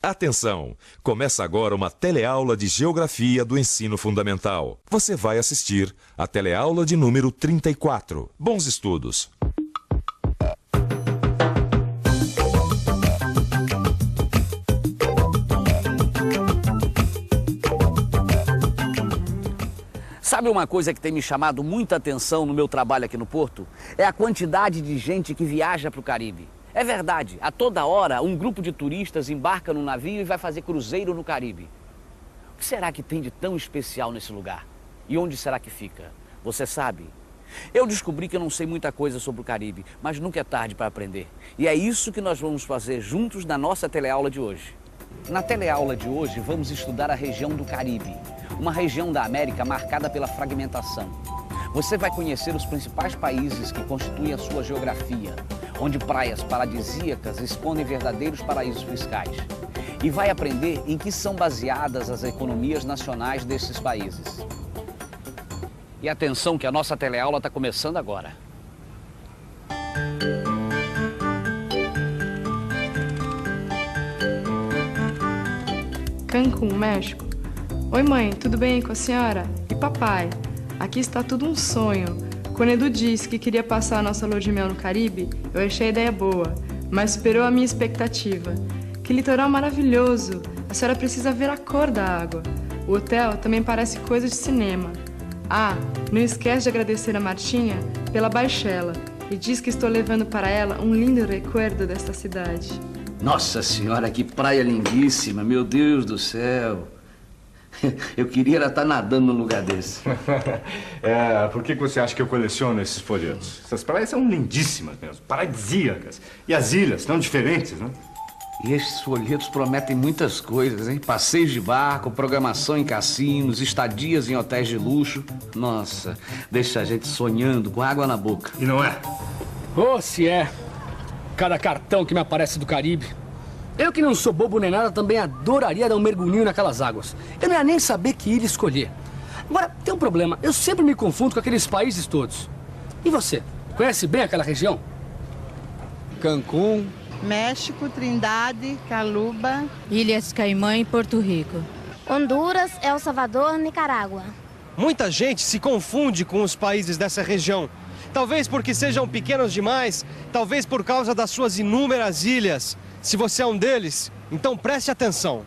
Atenção! Começa agora uma teleaula de Geografia do Ensino Fundamental. Você vai assistir a teleaula de número 34. Bons estudos! Sabe uma coisa que tem me chamado muita atenção no meu trabalho aqui no Porto? É a quantidade de gente que viaja para o Caribe. É verdade, a toda hora um grupo de turistas embarca num navio e vai fazer cruzeiro no Caribe. O que será que tem de tão especial nesse lugar? E onde será que fica? Você sabe? Eu descobri que eu não sei muita coisa sobre o Caribe, mas nunca é tarde para aprender. E é isso que nós vamos fazer juntos na nossa teleaula de hoje. Na teleaula de hoje vamos estudar a região do Caribe, uma região da América marcada pela fragmentação. Você vai conhecer os principais países que constituem a sua geografia, onde praias paradisíacas escondem verdadeiros paraísos fiscais. E vai aprender em que são baseadas as economias nacionais desses países. E atenção que a nossa teleaula está começando agora. Cancún, México. Oi, mãe, tudo bem com a senhora? E papai? Aqui está tudo um sonho. Quando Edu disse que queria passar a nossa lua de mel no Caribe, eu achei a ideia boa, mas superou a minha expectativa. Que litoral maravilhoso! A senhora precisa ver a cor da água. O hotel também parece coisa de cinema. Ah, não esquece de agradecer a Martinha pela baixela e diz que estou levando para ela um lindo recuerdo desta cidade. Nossa senhora, que praia lindíssima, meu Deus do céu. Eu queria estar nadando num lugar desse. Por que você acha que eu coleciono esses folhetos? Essas praias são lindíssimas mesmo, paradisíacas. E as ilhas tão diferentes, né? E esses folhetos prometem muitas coisas, hein? Passeios de barco, programação em cassinos, estadias em hotéis de luxo. Nossa, deixa a gente sonhando com água na boca. E não é? Oh, se é. Cada cartão que me aparece do Caribe. Eu que não sou bobo nem nada, também adoraria dar um mergulhinho naquelas águas. Eu não ia nem saber que ilha escolher. Agora, tem um problema. Eu sempre me confundo com aqueles países todos. E você? Conhece bem aquela região? Cancún, México, Trindade, Caluba, Ilhas Caimã e Porto Rico. Honduras, El Salvador, Nicarágua. Muita gente se confunde com os países dessa região. Talvez porque sejam pequenos demais, talvez por causa das suas inúmeras ilhas. Se você é um deles, então preste atenção.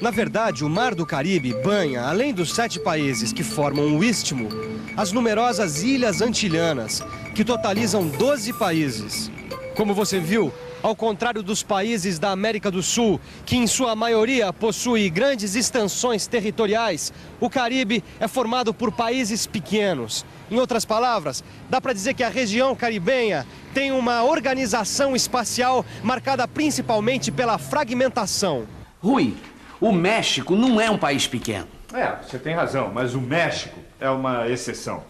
Na verdade, o Mar do Caribe banha, além dos 7 países que formam o Istmo, as numerosas Ilhas Antilhanas, que totalizam 12 países. Como você viu, ao contrário dos países da América do Sul, que em sua maioria possui grandes extensões territoriais, o Caribe é formado por países pequenos. Em outras palavras, dá para dizer que a região caribenha tem uma organização espacial marcada principalmente pela fragmentação. Rui, o México não é um país pequeno. Você tem razão, mas o México é uma exceção.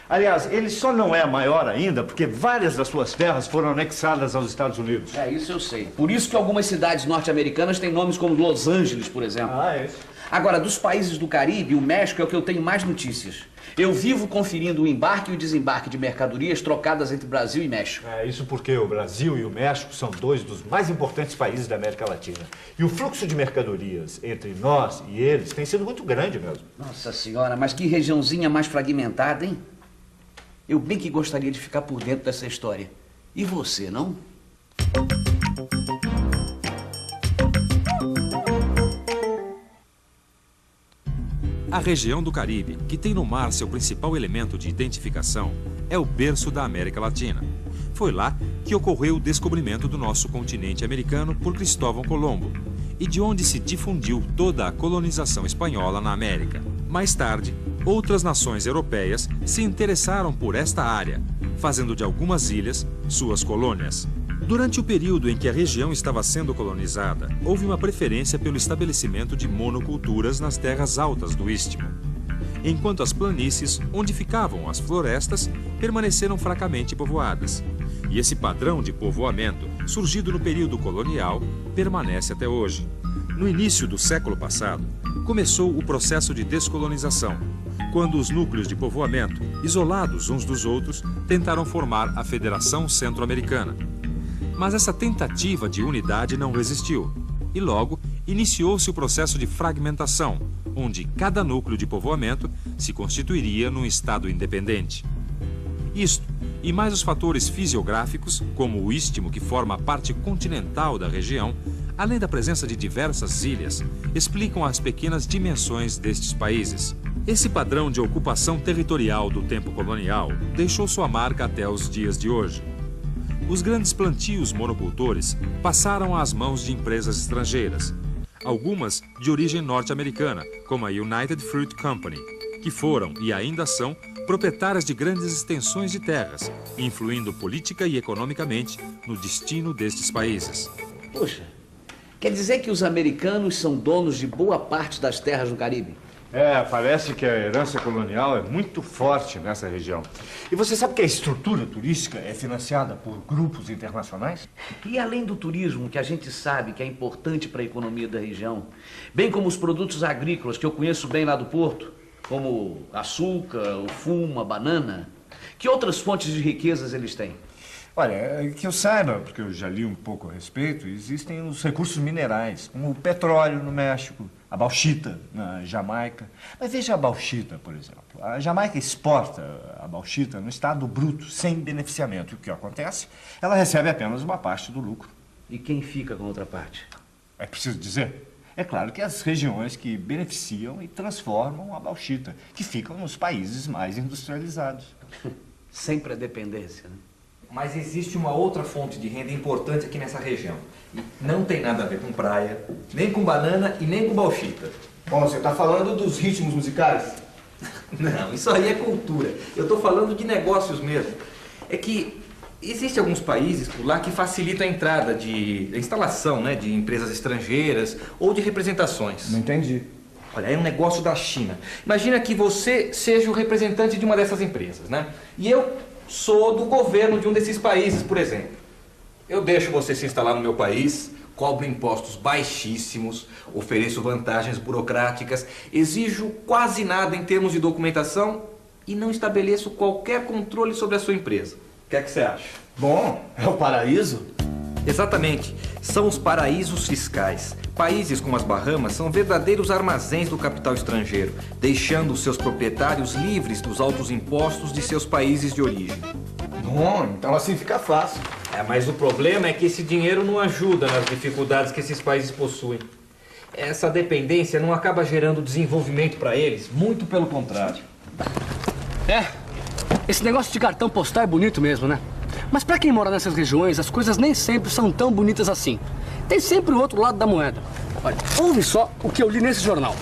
Aliás, ele só não é maior ainda porque várias das suas terras foram anexadas aos Estados Unidos. Isso eu sei. Por isso que algumas cidades norte-americanas têm nomes como Los Angeles, por exemplo. É isso. Agora, dos países do Caribe, o México é o que eu tenho mais notícias. Eu vivo conferindo o embarque e o desembarque de mercadorias trocadas entre Brasil e México. Isso porque o Brasil e o México são 2 dos mais importantes países da América Latina. E o fluxo de mercadorias entre nós e eles tem sido muito grande mesmo. Nossa senhora, mas que regiãozinha mais fragmentada, hein? Eu bem que gostaria de ficar por dentro dessa história. E você, não? A região do Caribe, que tem no mar seu principal elemento de identificação, é o berço da América Latina. Foi lá que ocorreu o descobrimento do nosso continente americano por Cristóvão Colombo e de onde se difundiu toda a colonização espanhola na América. Mais tarde, outras nações europeias se interessaram por esta área, fazendo de algumas ilhas suas colônias. Durante o período em que a região estava sendo colonizada, houve uma preferência pelo estabelecimento de monoculturas nas terras altas do Istmo, enquanto as planícies, onde ficavam as florestas, permaneceram fracamente povoadas. E esse padrão de povoamento, surgido no período colonial, permanece até hoje. No início do século passado, começou o processo de descolonização, quando os núcleos de povoamento, isolados uns dos outros, tentaram formar a Federação Centro-Americana. Mas essa tentativa de unidade não resistiu, e logo iniciou-se o processo de fragmentação, onde cada núcleo de povoamento se constituiria num estado independente. Isto, e mais os fatores fisiográficos, como o istmo que forma a parte continental da região, além da presença de diversas ilhas, explicam as pequenas dimensões destes países. Esse padrão de ocupação territorial do tempo colonial deixou sua marca até os dias de hoje. Os grandes plantios monocultores passaram às mãos de empresas estrangeiras, algumas de origem norte-americana, como a United Fruit Company, que foram e ainda são proprietárias de grandes extensões de terras, influindo política e economicamente no destino destes países. Poxa, quer dizer que os americanos são donos de boa parte das terras do Caribe? Parece que a herança colonial é muito forte nessa região. E você sabe que a estrutura turística é financiada por grupos internacionais? E além do turismo, que a gente sabe que é importante para a economia da região, bem como os produtos agrícolas que eu conheço bem lá do Porto, como açúcar, o fumo, a banana, que outras fontes de riquezas eles têm? Olha, que eu saiba, porque eu já li um pouco a respeito, existem os recursos minerais, como o petróleo no México, a bauxita na Jamaica. Mas veja a bauxita, por exemplo. A Jamaica exporta a bauxita no estado bruto, sem beneficiamento. E o que acontece? Ela recebe apenas uma parte do lucro. E quem fica com a outra parte? É preciso dizer? É claro que as regiões que beneficiam e transformam a bauxita, que ficam nos países mais industrializados. Sempre a dependência, né? Mas existe uma outra fonte de renda importante aqui nessa região. E não tem nada a ver com praia, nem com banana e nem com bauxita. Bom, você está falando dos ritmos musicais? Não, isso aí é cultura. Eu estou falando de negócios mesmo. É que existem alguns países por lá que facilitam a entrada a instalação, né, de empresas estrangeiras ou de representações. Não entendi. Olha, é um negócio da China. Imagina que você seja o representante de uma dessas empresas, né? E eu sou do governo de um desses países, por exemplo. Eu deixo você se instalar no meu país, cobro impostos baixíssimos, ofereço vantagens burocráticas, exijo quase nada em termos de documentação e não estabeleço qualquer controle sobre a sua empresa. O que é que você acha? Bom, é o paraíso? Exatamente. São os paraísos fiscais. Países como as Bahamas são verdadeiros armazéns do capital estrangeiro, deixando os seus proprietários livres dos altos impostos de seus países de origem. Bom, então assim fica fácil. Mas o problema é que esse dinheiro não ajuda nas dificuldades que esses países possuem. Essa dependência não acaba gerando desenvolvimento para eles, muito pelo contrário. Esse negócio de cartão postal é bonito mesmo, né? Mas pra quem mora nessas regiões, as coisas nem sempre são tão bonitas assim. Tem sempre o outro lado da moeda. Olha, ouve só o que eu li nesse jornal.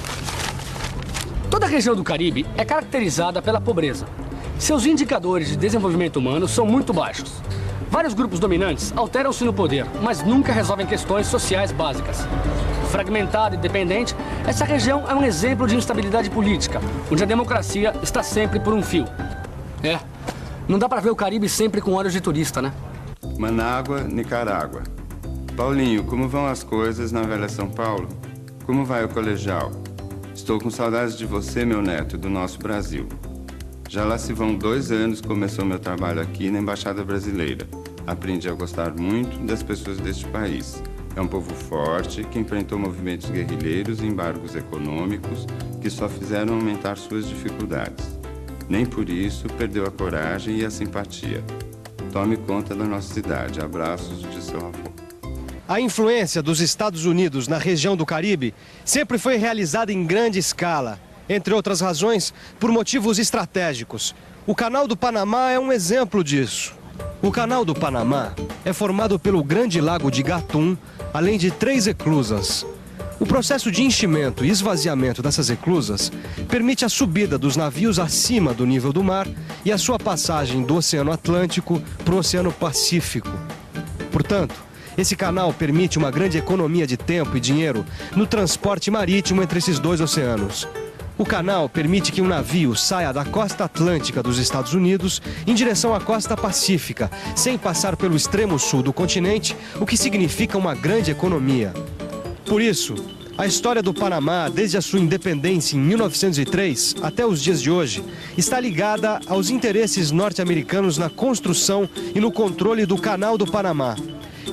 Toda a região do Caribe é caracterizada pela pobreza. Seus indicadores de desenvolvimento humano são muito baixos. Vários grupos dominantes alteram-se no poder, mas nunca resolvem questões sociais básicas. Fragmentada e dependente, essa região é um exemplo de instabilidade política, onde a democracia está sempre por um fio. Não dá pra ver o Caribe sempre com olhos de turista, né? Manágua, Nicarágua. Paulinho, como vão as coisas na velha São Paulo? Como vai o colegial? Estou com saudades de você, meu neto, do nosso Brasil. Já lá se vão 2 anos que começou meu trabalho aqui na Embaixada Brasileira. Aprendi a gostar muito das pessoas deste país. É um povo forte que enfrentou movimentos guerrilheiros e embargos econômicos que só fizeram aumentar suas dificuldades. Nem por isso perdeu a coragem e a simpatia. Tome conta da nossa cidade. Abraços de seu avô. A influência dos Estados Unidos na região do Caribe sempre foi realizada em grande escala, entre outras razões, por motivos estratégicos. O Canal do Panamá é um exemplo disso. O Canal do Panamá é formado pelo Grande Lago de Gatún, além de 3 eclusas. O processo de enchimento e esvaziamento dessas eclusas permite a subida dos navios acima do nível do mar e a sua passagem do Oceano Atlântico para o Oceano Pacífico. Portanto, esse canal permite uma grande economia de tempo e dinheiro no transporte marítimo entre esses 2 oceanos. O canal permite que um navio saia da costa atlântica dos Estados Unidos em direção à costa pacífica, sem passar pelo extremo sul do continente, o que significa uma grande economia. Por isso, a história do Panamá, desde a sua independência em 1903 até os dias de hoje, está ligada aos interesses norte-americanos na construção e no controle do Canal do Panamá.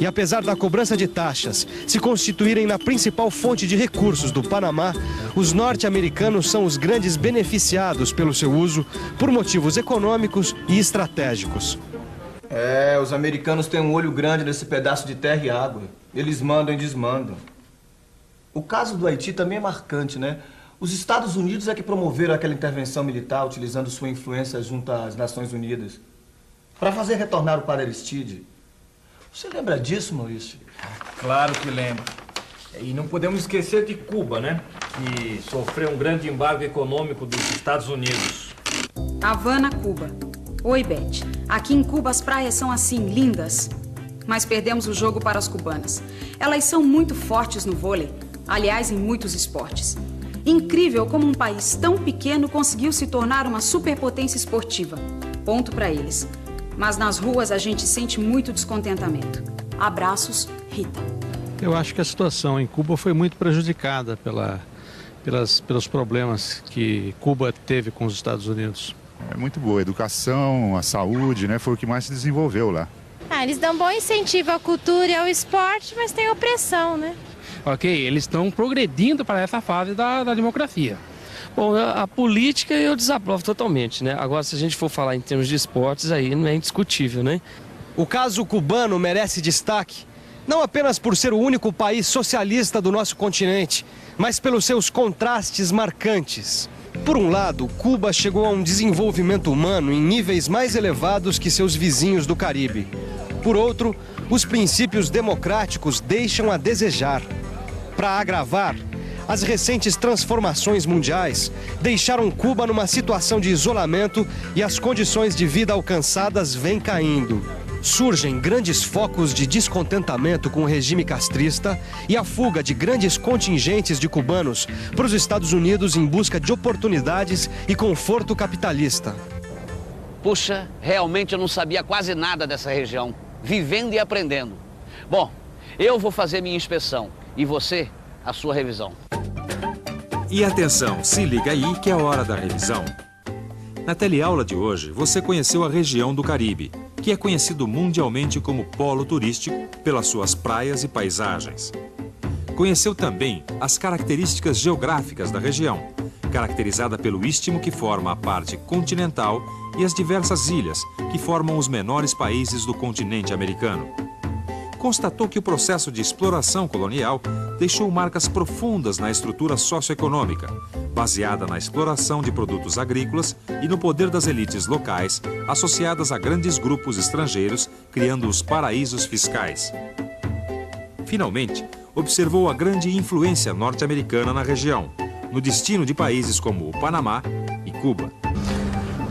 E apesar da cobrança de taxas se constituírem na principal fonte de recursos do Panamá, os norte-americanos são os grandes beneficiados pelo seu uso por motivos econômicos e estratégicos. Os americanos têm um olho grande nesse pedaço de terra e água. Eles mandam e desmandam. O caso do Haiti também é marcante, né? Os Estados Unidos é que promoveram aquela intervenção militar utilizando sua influência junto às Nações Unidas para fazer retornar o padre Aristide. Você lembra disso, Maurício? Claro que lembro. E não podemos esquecer de Cuba, né? Que sofreu um grande embargo econômico dos Estados Unidos. Havana, Cuba. Oi, Beth. Aqui em Cuba as praias são assim, lindas. Mas perdemos o jogo para as cubanas. Elas são muito fortes no vôlei. Aliás, em muitos esportes. Incrível como um país tão pequeno conseguiu se tornar uma superpotência esportiva. Ponto para eles. Mas nas ruas a gente sente muito descontentamento. Abraços, Rita. Eu acho que a situação em Cuba foi muito prejudicada pelos problemas que Cuba teve com os Estados Unidos. É muito boa. A educação, a saúde, né? Foi o que mais se desenvolveu lá. Eles dão bom incentivo à cultura e ao esporte, mas tem opressão, né? Ok, eles estão progredindo para essa fase da democracia. Bom, a política eu desaprovo totalmente, né? Agora, se a gente for falar em termos de esportes, aí não é indiscutível, né? O caso cubano merece destaque, não apenas por ser o único país socialista do nosso continente, mas pelos seus contrastes marcantes. Por um lado, Cuba chegou a um desenvolvimento humano em níveis mais elevados que seus vizinhos do Caribe. Por outro, os princípios democráticos deixam a desejar. Para agravar, as recentes transformações mundiais deixaram Cuba numa situação de isolamento e as condições de vida alcançadas vêm caindo. Surgem grandes focos de descontentamento com o regime castrista e a fuga de grandes contingentes de cubanos para os Estados Unidos em busca de oportunidades e conforto capitalista. Puxa, realmente eu não sabia quase nada dessa região, vivendo e aprendendo. Bom, eu vou fazer minha inspeção e você, a sua revisão. E atenção, se liga aí que é hora da revisão. Na teleaula de hoje, você conheceu a região do Caribe, que é conhecido mundialmente como polo turístico pelas suas praias e paisagens. Conheceu também as características geográficas da região, caracterizada pelo istmo que forma a parte continental e as diversas ilhas que formam os menores países do continente americano. Constatou que o processo de exploração colonial deixou marcas profundas na estrutura socioeconômica, baseada na exploração de produtos agrícolas e no poder das elites locais, associadas a grandes grupos estrangeiros, criando os paraísos fiscais. Finalmente, observou a grande influência norte-americana na região, no destino de países como o Panamá e Cuba.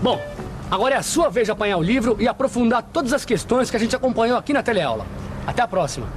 Bom, agora é a sua vez de apanhar o livro e aprofundar todas as questões que a gente acompanhou aqui na teleaula. Até a próxima!